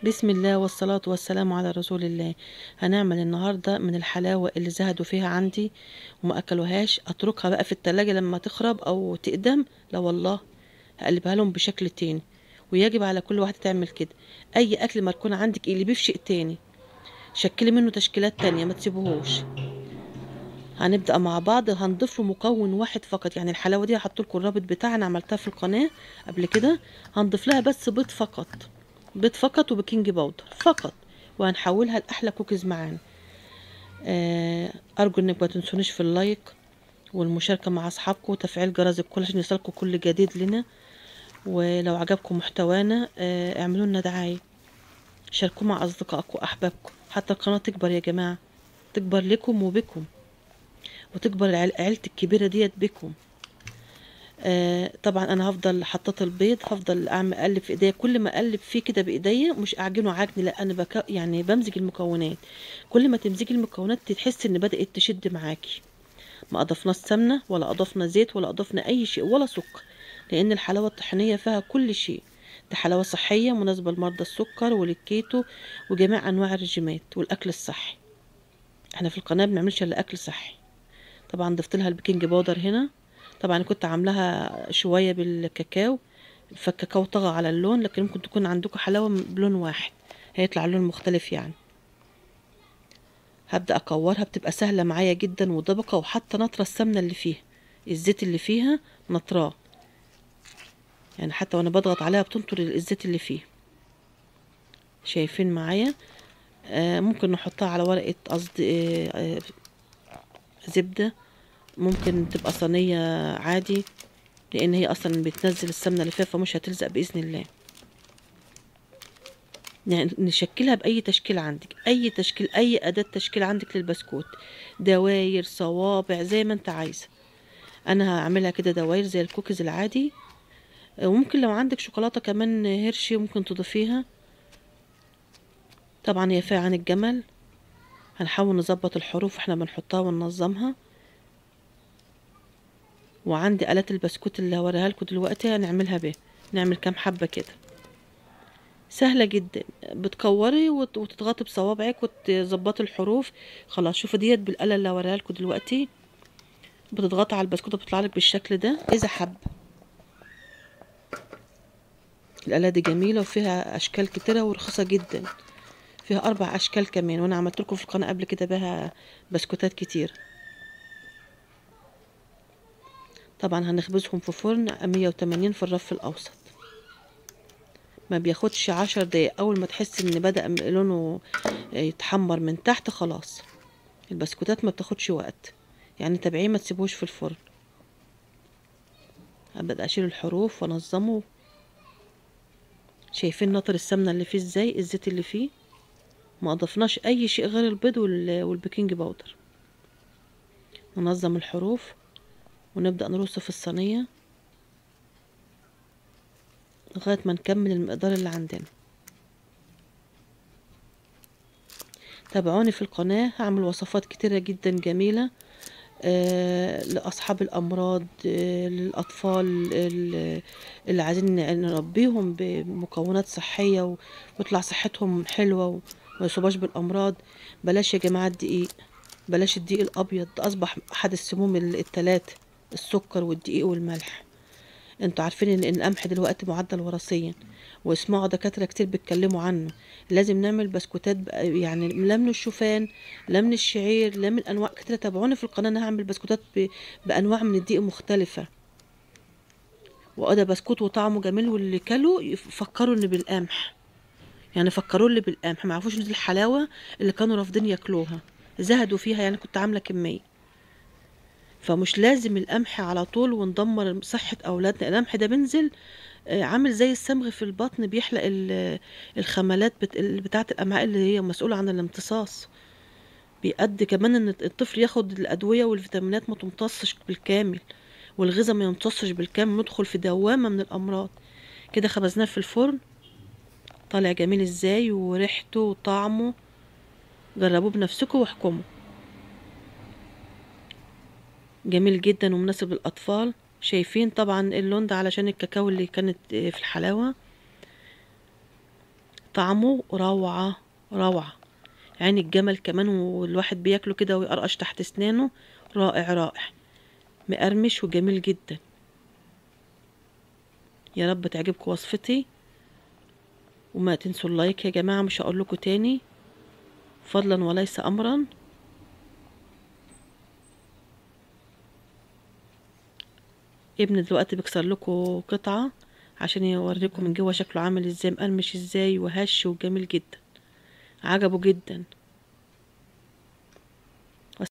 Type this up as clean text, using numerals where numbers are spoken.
بسم الله والصلاة والسلام على رسول الله. هنعمل النهاردة من الحلاوة اللي زهدوا فيها عندي وما أكلوهاش، أتركها بقى في التلاجة لما تخرب أو تقدم. لا والله، هقلبها لهم بشكل تاني. ويجب على كل واحدة تعمل كده. أي أكل مركون عندك اقلبيه في شيء تاني، شكلي منه تشكيلات تانية، ما تسيبوهوش. هنبدأ مع بعض، هنضيف له مكون واحد فقط. يعني الحلاوة دي هحط لكم الرابط بتاعها، انا عملتها في القناة قبل كده. هنضيف لها بس بيض فقط، بيض فقط وبيكنج باودر فقط، وهنحولها لأحلى كوكيز معانا. أرجو إنك ما تنسونيش في اللايك والمشاركة مع أصحابكم وتفعيل جرس الكل عشان يوصلكم كل جديد لنا. ولو عجبكم محتوانا اعملوا لنا دعاية، شاركوه مع أصدقائكم وأحبابكم حتى القناة تكبر يا جماعة، تكبر لكم وبكم، وتكبر عيلتي الكبيرة ديت بكم. طبعا انا هفضل حطات البيض، هفضل اعمل اقلب في ايديا. كل ما اقلب فيه كده بايديا، مش اعجنه عجن، لا انا يعني بمزج المكونات. كل ما تمزجي المكونات تحس ان بدأت تشد معاكي. ما اضفنا سمنه ولا اضفنا زيت ولا اضفنا اي شيء ولا سكر، لان الحلاوه الطحينيه فيها كل شيء. دي حلاوه صحيه مناسبه لمرضى السكر وللكيتو وجميع انواع الرجيمات والاكل الصحي. احنا في القناه بنعملش الا اكل صحي. طبعا ضفت لها البيكنج باودر هنا. طبعا كنت عاملاها شويه بالكاكاو، فالكاكاو طغى على اللون، لكن ممكن تكون عندكم حلاوه بلون واحد هيطلع اللون مختلف يعني. هبدأ اكورها، بتبقى سهله معايا جدا وطبقه، وحتى نطره السمنه اللي فيها، الزيت اللي فيها نطراه، يعني حتى وانا بضغط عليها بتنطر الزيت اللي فيه. شايفين معايا؟ ممكن نحطها على ورقه، قصدي زبده. ممكن تبقى صينيه عادي، لان هي اصلا بتنزل السمنه اللي فيها فمش هتلزق باذن الله. يعني نشكلها باي تشكيل عندك، اي تشكيل، اي اداه تشكيل عندك للبسكوت، دواير، صوابع، زي ما انت عايزه. انا هعملها كده دواير زي الكوكيز العادي. وممكن لو عندك شوكولاته كمان هيرشي ممكن تضيفيها. طبعا هي فيها عن الجمل. هنحاول نظبط الحروف واحنا بنحطها وننظمها. وعندي آلات البسكوت اللي هوريها لكم دلوقتي هنعملها بيه. نعمل كام حبه كده، سهلة جدا. بتكوري وتضغطي بصوابعك وتظبطي الحروف. خلاص شوفوا ديت بالآلة اللي هوريها لكم دلوقتي، بتضغطي على البسكوتة بتطلع لك بالشكل ده إذا حب. الآلة دي جميلة وفيها أشكال كتيرة ورخيصة جدا. فيها 4 أشكال كمان، وأنا عملت لكم في القناة قبل كده بها بسكوتات كتير. طبعا هنخبزهم في فرن 180 في الرف الأوسط. ما بياخدش 10 دقايق. أول ما تحس إن بدأ لونه يتحمر من تحت خلاص. البسكوتات ما بتاخدش وقت، يعني تابعيه ما تسيبوش في الفرن. هبدأ اشيل الحروف وانظمه. شايفين نطر السمنة اللي فيه ازاي، الزيت اللي فيه. ما اضفناش اي شيء غير البيض والبيكنج باودر. ننظم الحروف ونبدأ نرص في الصينية لغاية ما نكمل المقدار اللي عندنا. تابعوني في القناة، هعمل وصفات كتيرة جدا جميلة لأصحاب الأمراض، للأطفال اللي عايزين نربيهم بمكونات صحية ويطلع صحتهم حلوة وما يصابوش بالأمراض. بلاش يا جماعة الدقيق، بلاش الدقيق الأبيض، ده أصبح أحد السموم التلاتة، السكر والدقيق والملح. انتوا عارفين ان القمح دلوقتي معدل وراثيا، واسمعوا دكاترة كتير بيتكلموا عنه. لازم نعمل بسكوتات يعني لا من الشوفان، لا من الشعير، لا من انواع كتيرة. تابعوني في القناة، انا هعمل بسكوتات بانواع من الدقيق مختلفة. وده بسكوت وطعمه جميل، واللي كلوا يفكروا ان بالقمح، يعني فكروا لي بالقمح، ما عرفوش ان دي الحلاوة اللي كانوا رافضين ياكلوها، زهدوا فيها. يعني كنت عاملة كمية. فمش لازم القمح على طول وندمر صحة أولادنا. القمح ده بينزل عامل زي الصمغ في البطن، بيحلق الخملات بتاعة الأمعاء اللي هي مسؤولة عن الامتصاص. بيؤدي كمان إن الطفل ياخد الأدوية والفيتامينات ما تمتصش بالكامل، والغذاء ما يمتصش بالكامل، ندخل في دوامة من الأمراض. كده خبزناه في الفرن، طالع جميل ازاي، وريحته وطعمه. جربوه بنفسكم واحكموا. جميل جدا ومناسب للأطفال. شايفين طبعا اللون ده علشان الكاكاو اللي كانت في الحلاوة. طعمه روعة روعة. عين الجمل كمان، والواحد بياكله كده ويقرقش تحت اسنانه. رائع رائع، مقرمش وجميل جدا. يا رب تعجبكم وصفتي، وما تنسوا اللايك يا جماعة، مش هقول لكم تاني، فضلا وليس امرا. ابن دلوقتي بيكسر لكم قطعة عشان يوريكم من جوه شكله عامل ازاي، مقرمش ازاي وهش وجميل جدا، عجبه جدا.